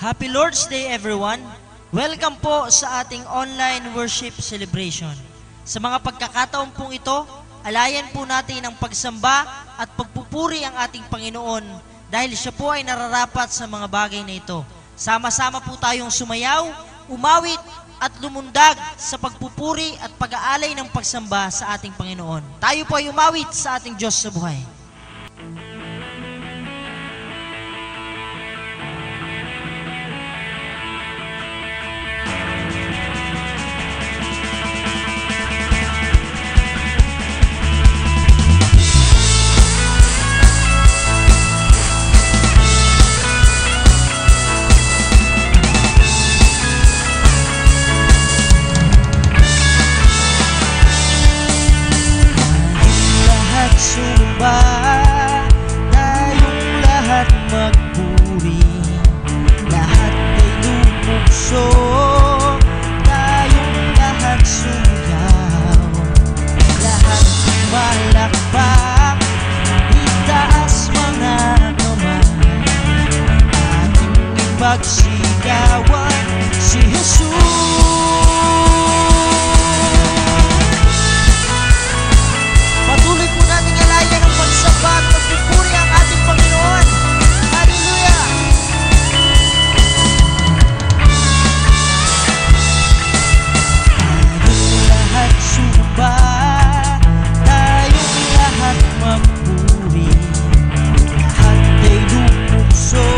Happy Lord's Day everyone! Welcome po sa ating online worship celebration. Sa mga pagkakataon pong ito, alayan po natin ang pagsamba at pagpupuri ang ating Panginoon dahil siya po ay nararapat sa mga bagay na ito. Sama-sama po tayong sumayaw, umawit at lumundag sa pagpupuri at pag-aalay ng pagsamba sa ating Panginoon. Tayo po ay umawit sa ating Diyos sa buhay. Tayong lahat magpuri, lahat ay lumukso, tayong lahat sumayaw, lahat malakpak, itaas mga kamay, ating ipagsigawan si Jesus. Patuloy po natin alayan ang pagsamba at pagpupuri ang ating Panginoon. Hallelujah! Tayong lahat sumba, tayong lahat magpuri, lahat ay lumukso,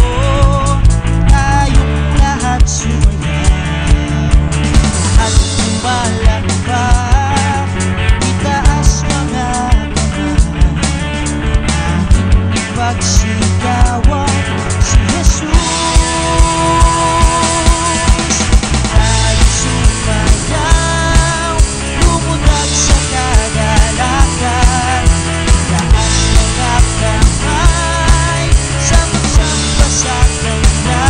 tayong lahat sumayaw, lahat tumalakpak, itaas mga pagsigawan si Jesus. Tayo sumayaw, lumundag sa kagalakan, taas mga kamay, sama-sama sa Kanya.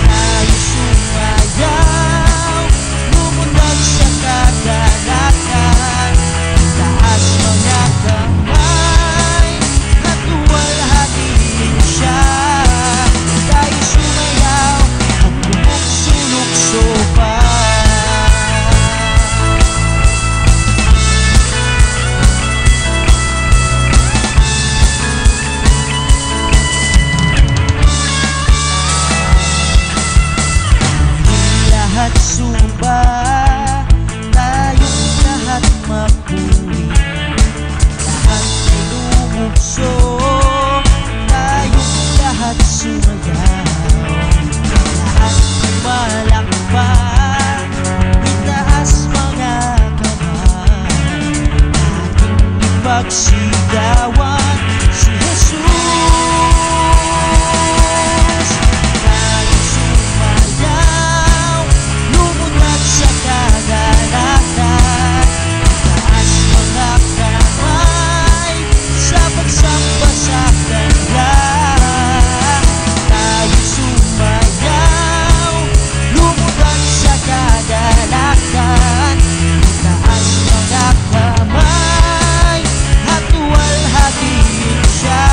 Tayo sumayaw, lumundag sa kagalakan, taas mga kamay, walhatiin siya. Tayo sumayaw at lumukso-lukso pa. Tayong lahat sumba, tayong lahat mapuri, lahat ay lumukso, tayong lahat sumayaw, lahat malakpak, itaas mga kamay, ating ipagsigawan si Jesus. Tayo sumayaw, lumundag sa kagalakan, itaas mga kamay, sa pagsamba sa Kanya. Tayo sumayaw, lumundag sa kagalakan, itaas mga kamay, at walhatiin siya.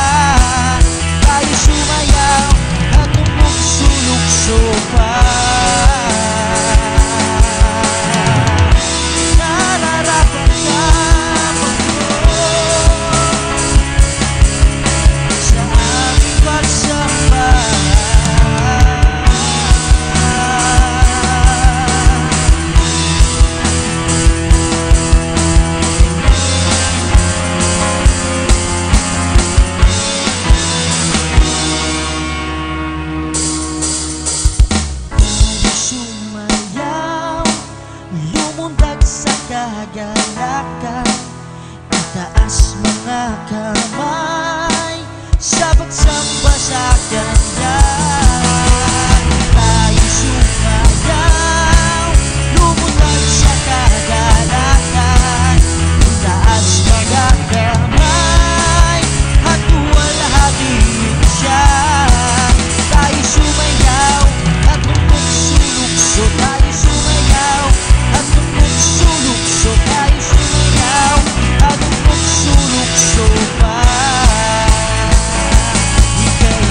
Tayo sumayaw at lumukso-lukso pa. Nararapat ka, Panginoon, sa aming pagsamba. Tayo sumayaw, lumundag sa kagalakan, itaas mga kamay, sa pagsamba sa Kanya. Tayo sumayaw, lumundag sa kagalakan, itaas mga kamay, at walhatiin siya. Tayo sumayaw at lumukso-lukso, tayo sumayaw at lumukso-lukso, tayo sumayaw at lumukso-lukso pa. Ika'y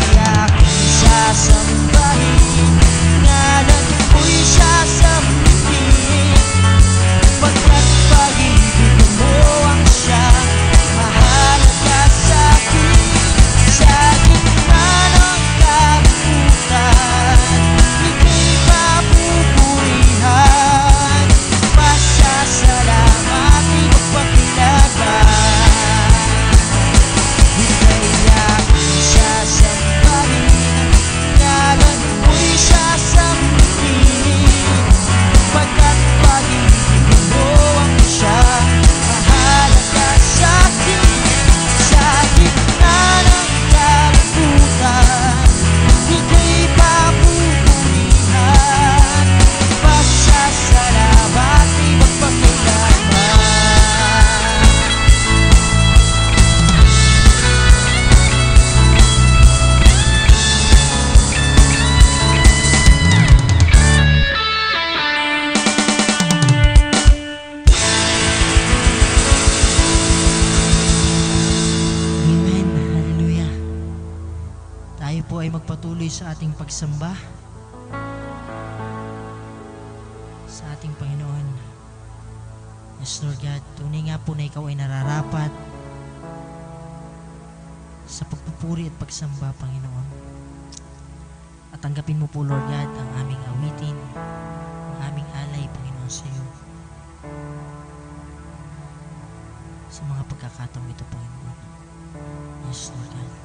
tayo po ay magpatuloy sa ating pagsamba sa ating Panginoon. Yes, Lord God, tunay nga po na ikaw ay nararapat sa pagpupuri at pagsamba, Panginoon. At tanggapin mo po, Lord God, ang aming awitin, ang aming alay, Panginoon, sa iyo. Sa mga pagkakataong ito, Panginoon. Yes, Lord God.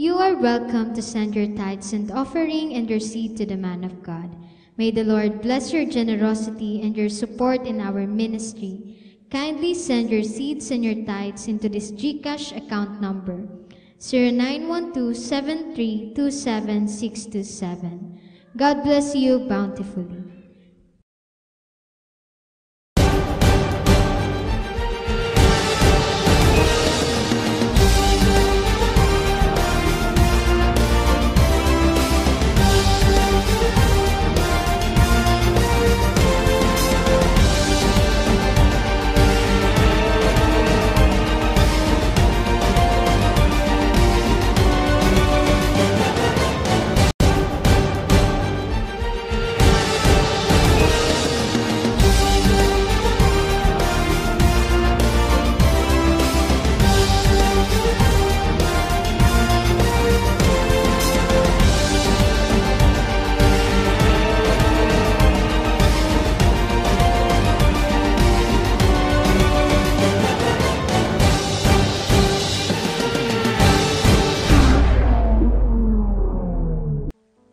You are welcome to send your tithes and offering and your seed to the man of God. May the Lord bless your generosity and your support in our ministry. Kindly send your seeds and your tithes into this GCash account number, 0912-7327627. God bless you bountifully.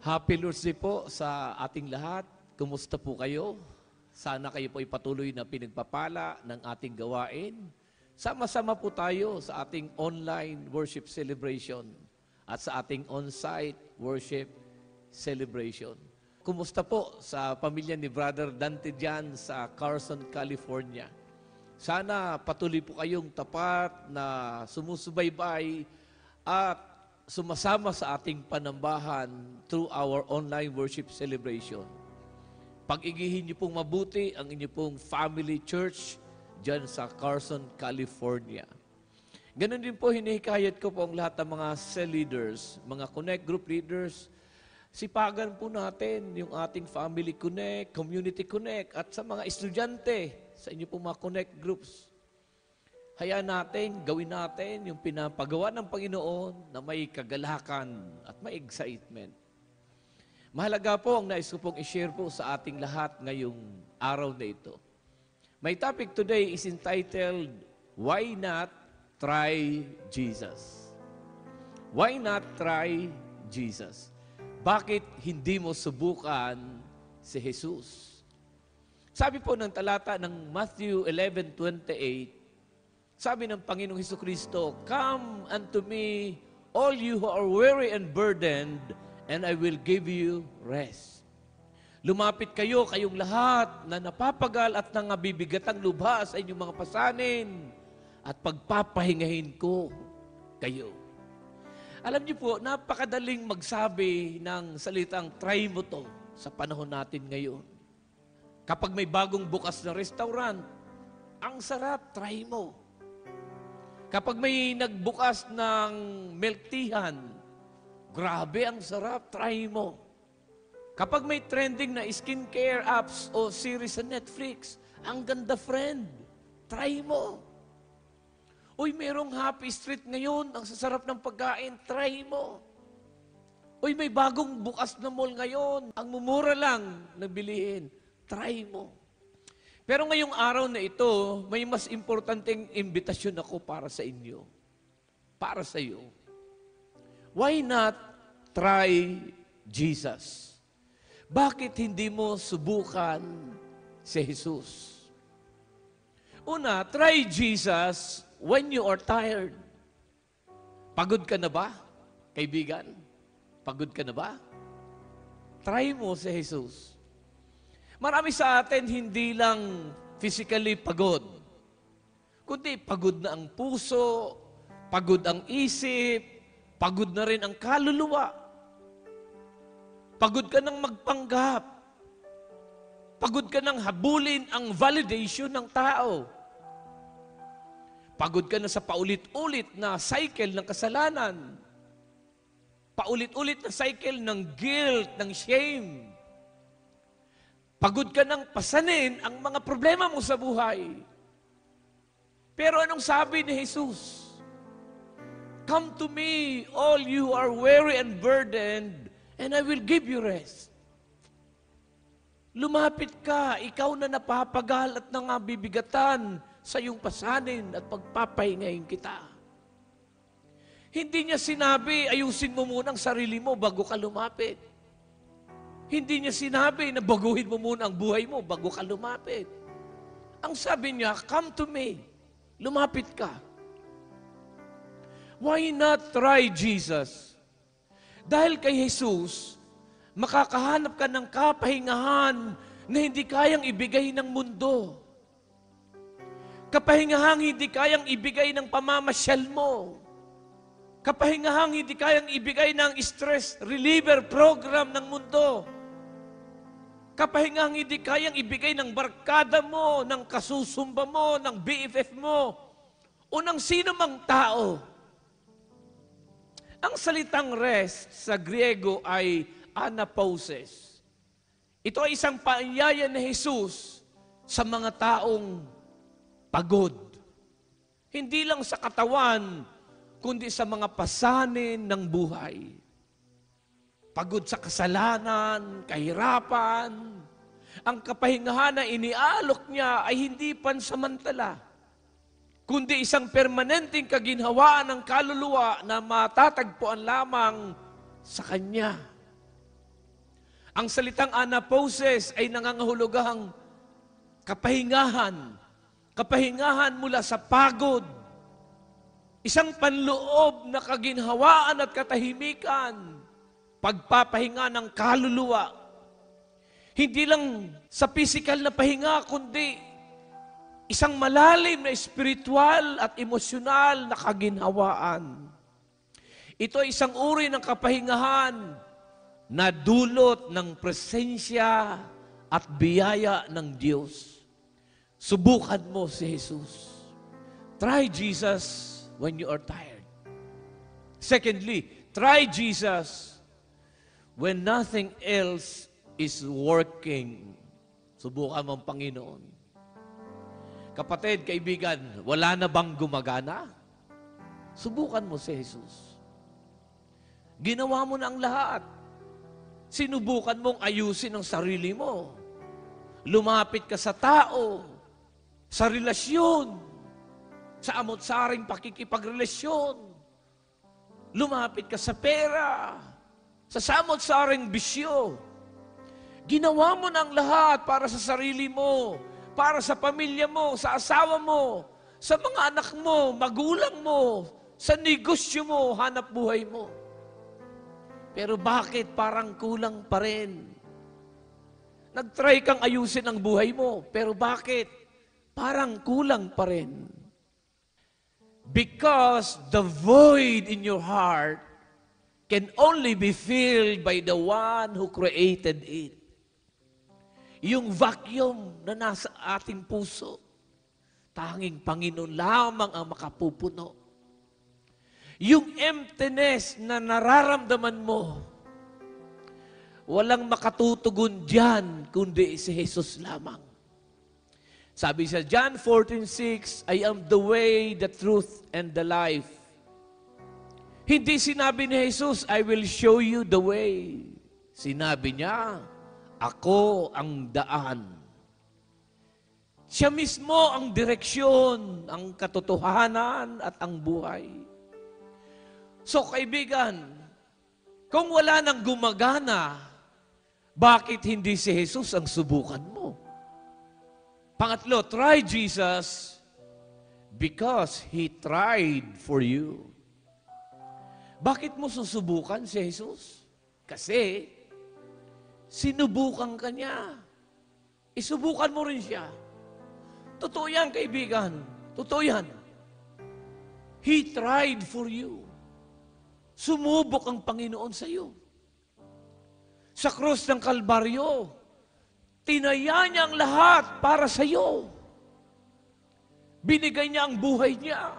Happy Lord's Day po sa ating lahat. Kumusta po kayo? Sana kayo po ipatuloy na pinagpapala ng ating gawain. Sama-sama po tayo sa ating online worship celebration at sa ating on-site worship celebration. Kumusta po sa pamilya ni Brother Dante dyan sa Carson, California? Sana patuloy po kayong tapat na sumusubaybay at sumasama sa ating panambahan through our online worship celebration. Pag-igihin niyo pong mabuti ang inyo pong family church dyan sa Carson, California. Ganon din po, hinihikayat ko po ang lahat ng mga cell leaders, mga connect group leaders. Sipagan po natin yung ating family connect, community connect, at sa mga estudyante, sa inyo pong mga connect groups. Hayaan natin, gawin natin yung pinapagawa ng Panginoon na may kagalakan at may excitement. Mahalaga po ang nais ko pong i-share po sa ating lahat ngayong araw na ito. My topic today is entitled, Why Not Try Jesus? Why not try Jesus? Bakit hindi mo subukan si Jesus? Sabi po ng talata ng Matthew 11:28, sabi ng Panginoong Hesukristo, Come unto me, all you who are weary and burdened, and I will give you rest. Lumapit kayo, kayong lahat na napapagal at nangabibigatang lubha sa inyong mga pasanin, at pagpapahingahin ko kayo. Alam niyo po, napakadaling magsabi ng salitang try mo to sa panahon natin ngayon. Kapag may bagong bukas na restaurant, ang sarap, try mo. Kapag may nagbukas ng milk teahan, grabe ang sarap, try mo. Kapag may trending na skincare apps o series sa Netflix, ang ganda friend, try mo. Uy, merong Happy Street ngayon, ang sasarap ng pagkain, try mo. Uy, may bagong bukas na mall ngayon, ang mumura lang na bilihin, try mo. Pero ngayong araw na ito, may mas importanteng imbitasyon ako para sa inyo. Para sa iyo. Why not try Jesus? Bakit hindi mo subukan si Jesus? Una, try Jesus when you are tired. Pagod ka na ba, kaibigan? Pagod ka na ba? Try mo si Jesus. Marami sa atin hindi lang physically pagod, kundi pagod na ang puso, pagod ang isip, pagod na rin ang kaluluwa. Pagod ka ng magpanggap. Pagod ka ng habulin ang validation ng tao. Pagod ka na sa paulit-ulit na cycle ng kasalanan. Paulit-ulit na cycle ng guilt, ng shame. Pagod ka ng pasanin ang mga problema mo sa buhay. Pero anong sabi ni Jesus? Come to me, all you are weary and burdened, and I will give you rest. Lumapit ka, ikaw na napapagal at nangabibigatan sa iyong pasanin at pagpapahingayin kita. Hindi niya sinabi, ayusin mo muna ang sarili mo bago ka lumapit. Hindi niya sinabi na baguhin mo muna ang buhay mo bago ka lumapit. Ang sabi niya, come to me. Lumapit ka. Why not try Jesus? Dahil kay Jesus, makakahanap ka ng kapahingahan na hindi kayang ibigay ng mundo. Kapahingahang hindi kayang ibigay ng pamamasyal mo. Kapahingahang hindi kayang ibigay ng stress reliever program ng mundo. Kapahingahang hindi kayang ibigay ng barkada mo, ng kasusumba mo, ng BFF mo, o ng sino mang tao. Ang salitang rest sa Griego ay anapausis. Ito ay isang paanyaya ni Jesus sa mga taong pagod. Hindi lang sa katawan, kundi sa mga pasanin ng buhay. Pagod sa kasalanan, kahirapan. Ang kapahingahan na inialok niya ay hindi pansamantala, kundi isang permanenteng kaginhawaan ng kaluluwa na matatagpuan lamang sa Kanya. Ang salitang anapausis ay nangangahulugang kapahingahan. Kapahingahan mula sa pagod. Isang panloob na kaginhawaan at katahimikan. Pagpapahinga ng kaluluwa. Hindi lang sa physical na pahinga, kundi isang malalim na spiritual at emosyonal na kaginhawaan. Ito ay isang uri ng kapahingahan na dulot ng presensya at biyaya ng Diyos. Subukan mo si Jesus. Try Jesus when you are tired. Secondly, try Jesus when nothing else is working. Subukan mo ang Panginoon. Kapatid, kaibigan, wala na bang gumagana? Subukan mo si Jesus. Ginawa mo na ang lahat. Sinubukan mong ayusin ang sarili mo. Lumapit ka sa tao, sa relasyon, sa amot-saring pakikipagrelasyon. Lumapit ka sa pera, sa samot-saring bisyo. Ginawa mo na ang lahat para sa sarili mo, para sa pamilya mo, sa asawa mo, sa mga anak mo, magulang mo, sa negosyo mo, hanap buhay mo. Pero bakit parang kulang pa rin? Nag-try kang ayusin ang buhay mo, pero bakit parang kulang pa rin? Because the void in your heart can only be filled by the one who created it. Yung vacuum na nasa ating puso, tanging Panginoon lamang ang makapupuno. Yung emptiness na nararamdaman mo, walang makatutugon diyan kundi si Jesus lamang. Sabi sa John 14:6, I am the way, the truth, and the life. Hindi sinabi ni Jesus, I will show you the way. Sinabi niya, ako ang daan. Siya mismo ang direksyon, ang katotohanan at ang buhay. So kaibigan, kung wala nang gumagana, bakit hindi si Jesus ang subukan mo? Pangatlo, try Jesus because He tried for you. Bakit mo susubukan si Jesus? Kasi sinubukan ka niya. Isubukan mo rin siya. Totoo yan, kaibigan. Totoo yan. He tried for you. Sumubok ang Panginoon sa iyo. Sa krus ng Kalbaryo, tinaya niya ang lahat para sa iyo. Binigay niya ang buhay niya.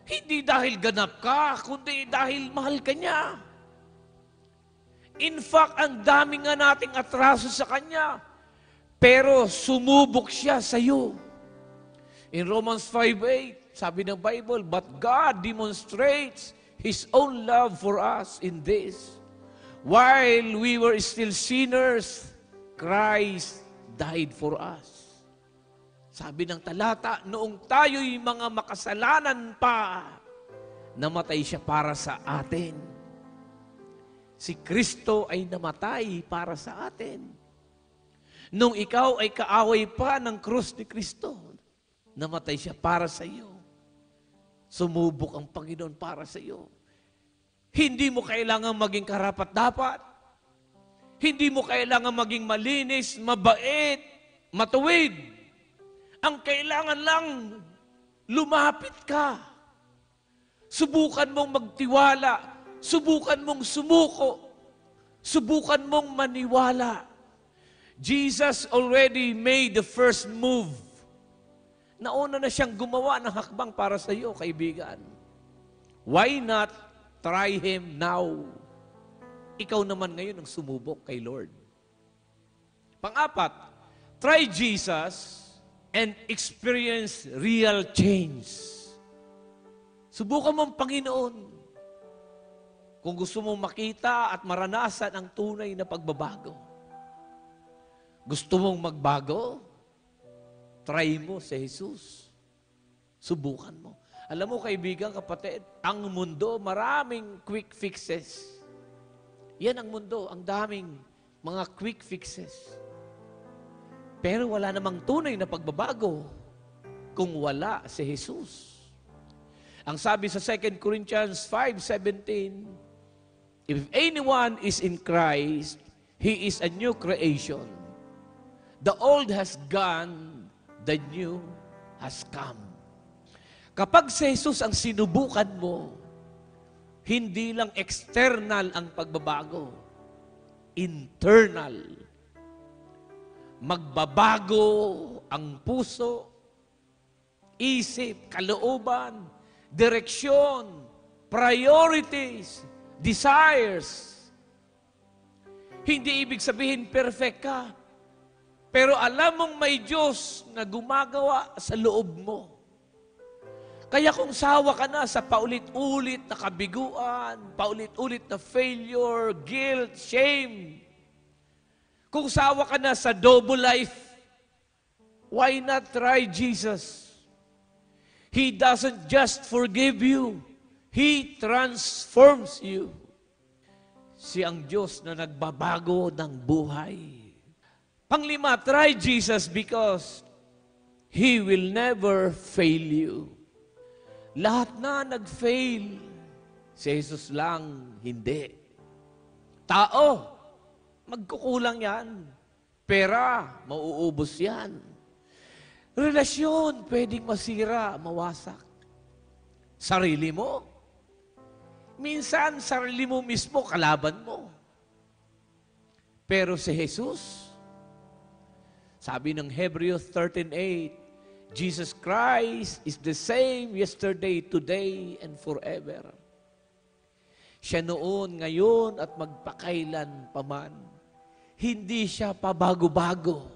Hindi dahil ganap ka, kundi dahil mahal ka niya. In fact, ang dami nga nating atraso sa Kanya. Pero sumubok siya sa iyo. In Romans 5:8, sabi ng Bible, but God demonstrates His own love for us in this. While we were still sinners, Christ died for us. Sabi ng talata, noong tayo'y mga makasalanan pa, namatay siya para sa atin. Si Kristo ay namatay para sa atin. Nung ikaw ay kaaway pa ng krus ni Kristo, namatay siya para sa iyo. Sumubok ang Panginoon para sa iyo. Hindi mo kailangan maging karapat-dapat. Hindi mo kailangan maging malinis, mabait, matuwid. Ang kailangan lang, lumapit ka. Subukan mong magtiwala. Subukan mong sumuko. Subukan mong maniwala. Jesus already made the first move. Nauna na siyang gumawa ng hakbang para sa iyo, kaibigan. Why not try Him now? Ikaw naman ngayon ang sumubok kay Lord. Pang-apat, try Jesus and experience real change. Subukan mo ang Panginoon. Kung gusto mong makita at maranasan ang tunay na pagbabago. Gusto mong magbago? Try mo si Jesus. Subukan mo. Alam mo, kaibigan, kapatid, ang mundo, maraming quick fixes. Yan ang mundo, ang daming mga quick fixes. Pero wala namang tunay na pagbabago kung wala si Jesus. Ang sabi sa 2 Corinthians 5:17, if anyone is in Christ, he is a new creation. The old has gone, the new has come. Kapag si Jesus ang sinubukan mo, hindi lang external ang pagbabago, internal. Magbabago ang puso, isip, kalooban, direksyon, priorities, desires. Hindi ibig sabihin perfect ka. Pero alam mong may Diyos na gumagawa sa loob mo. Kaya kung sawa ka na sa paulit-ulit na kabiguan, paulit-ulit na failure, guilt, shame, kung sawa ka na sa double life, why not try Jesus? He doesn't just forgive you, He transforms you. Siya ang Diyos na nagbabago ng buhay. Panglima, try Jesus because He will never fail you. Lahat na nag-fail. Si Jesus lang, hindi. Tao, magkukulang yan. Pera, mauubos yan. Relasyon, pwedeng masira, mawasak. Sarili mo. Minsan, sarili mo mismo, kalaban mo. Pero si Jesus, sabi ng Hebrews 13:8, Jesus Christ is the same yesterday, today, and forever. Siya noon, ngayon, at magpakailan paman. Hindi siya pabago-bago.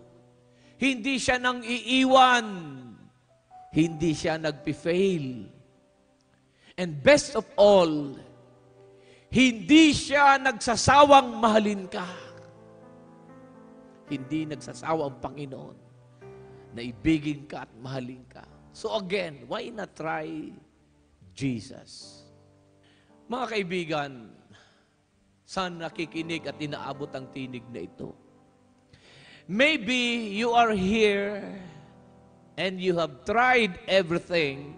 Hindi siya nang iiwan. Hindi siya nagpi-fail. And best of all, hindi siya nagsasawang mahalin ka. Hindi nagsasawa ang Panginoon na ibigin ka at mahalin ka. So again, why not try Jesus? Mga kaibigan, saan nakikinig at inaabot ang tinig na ito? Maybe you are here and you have tried everything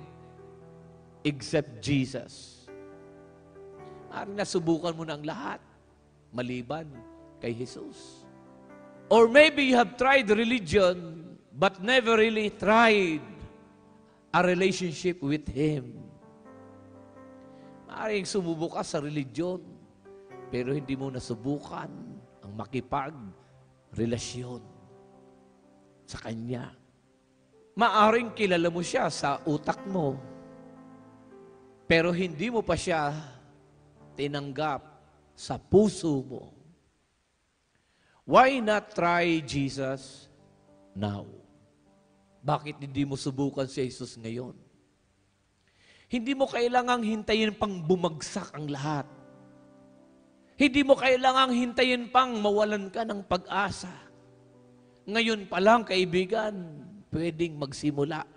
except Jesus. Maaaring nasubukan mo na ang lahat maliban kay Jesus. Or maybe you have tried religion but never really tried a relationship with Him. Maaaring sumubok ka sa religion, pero hindi mo nasubukan ang makipag-relasyon sa Kanya. Maaaring kilala mo siya sa utak mo, pero hindi mo pa siya tinanggap sa puso mo. Why not try Jesus now? Bakit hindi mo subukan si Jesus ngayon? Hindi mo kailangang hintayin pang bumagsak ang lahat. Hindi mo kailangang hintayin pang mawalan ka ng pag-asa. Ngayon pa lang, kaibigan, pwedeng magsimula.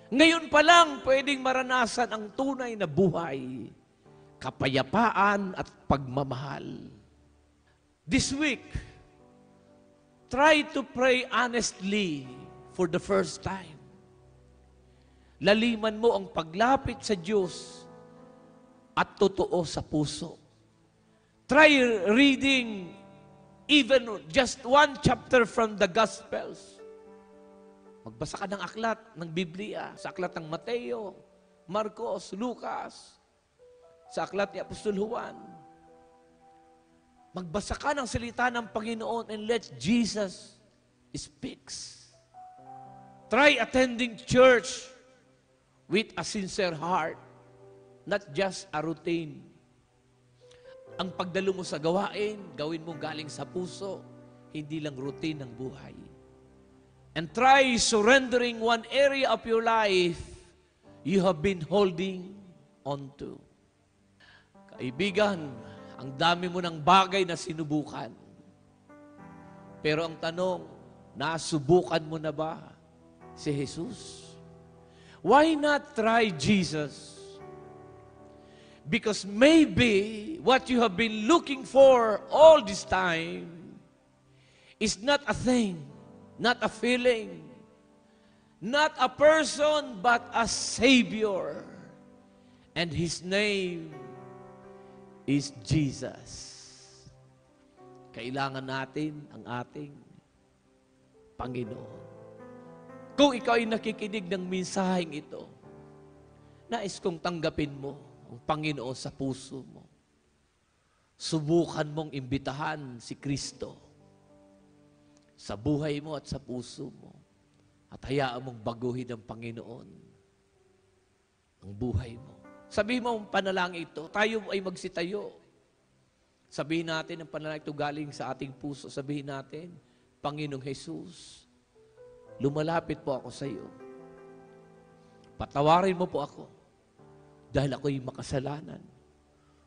Ngayon pa lang pwedeng maranasan ang tunay na buhay, kapayapaan at pagmamahal. This week, try to pray honestly for the first time. Laliman mo ang paglapit sa Diyos at totoo sa puso. Try reading even just one chapter from the Gospels. Magbasa ka ng aklat ng Biblia, sa aklat ng Mateo, Marcos, Lucas, sa aklat ni Apostol Juan. Magbasa ka ng salita ng Panginoon and let Jesus speaks. Try attending church with a sincere heart, not just a routine. Ang pagdalo mo sa gawain, gawin mo galing sa puso, hindi lang routine ng buhay. And try surrendering one area of your life you have been holding on to. Kaibigan, ang dami mo ng bagay na sinubukan. Pero ang tanong, nasubukan mo na ba si Jesus? Why not try Jesus? Because maybe what you have been looking for all this time is not a thing, not a feeling, not a person, but a Savior. And His name is Jesus. Kailangan natin ang ating Panginoon. Kung ikaw ay nakikinig ng mensaheng ito, nais kong tanggapin mo ang Panginoon sa puso mo. Subukan mong imbitahan si Kristo sa buhay mo at sa puso mo. At hayaan mong baguhin ng Panginoon ang buhay mo. Sabihin mo ang panalangin ito, tayo ay magsitayo. Sabihin natin ang panalangin ito galing sa ating puso. Sabihin natin, Panginoong Jesus, lumalapit po ako sa iyo. Patawarin mo po ako dahil ako'y makasalanan.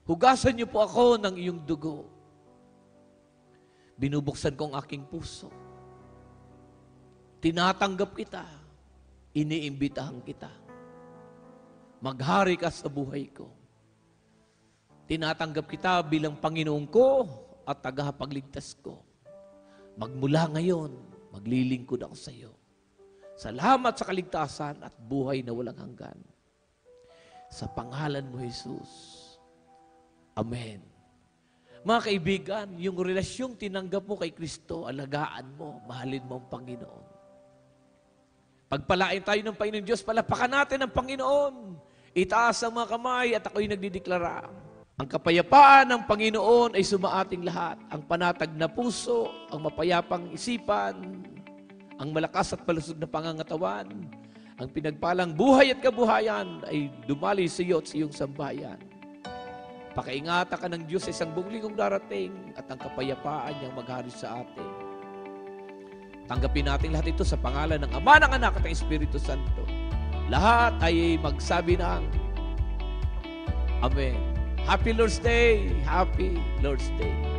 Hugasan niyo po ako ng iyong dugo. Binubuksan ko ang aking puso. Tinatanggap kita. Iniimbitahan kita. Maghari ka sa buhay ko. Tinatanggap kita bilang Panginoon ko at tagapagligtas ko. Magmula ngayon, maglilingkod ako sa iyo. Salamat sa kaligtasan at buhay na walang hanggan. Sa pangalan mo, Jesus. Amen. Mga kaibigan, yung relasyong tinanggap mo kay Kristo, alagaan mo, mahalin mo ang Panginoon. Pagpalain tayo ng Panginoon Diyos, palapakan natin ang Panginoon. Itaas ang mga kamay at ako'y nagdideklara. Ang kapayapaan ng Panginoon ay sumaating lahat. Ang panatag na puso, ang mapayapang isipan, ang malakas at palusog na pangangatawan, ang pinagpalang buhay at kabuhayan ay dumali sa iyo at sa iyong sambayan. Pakaingatan ka ng Diyos sa isang buong linggong darating at ang kapayapaan niyang maghari sa atin. Tanggapin natin lahat ito sa pangalan ng Ama, ng Anak at ng Espiritu Santo. Lahat ay magsabi ng Amen. Happy Lord's Day! Happy Lord's Day!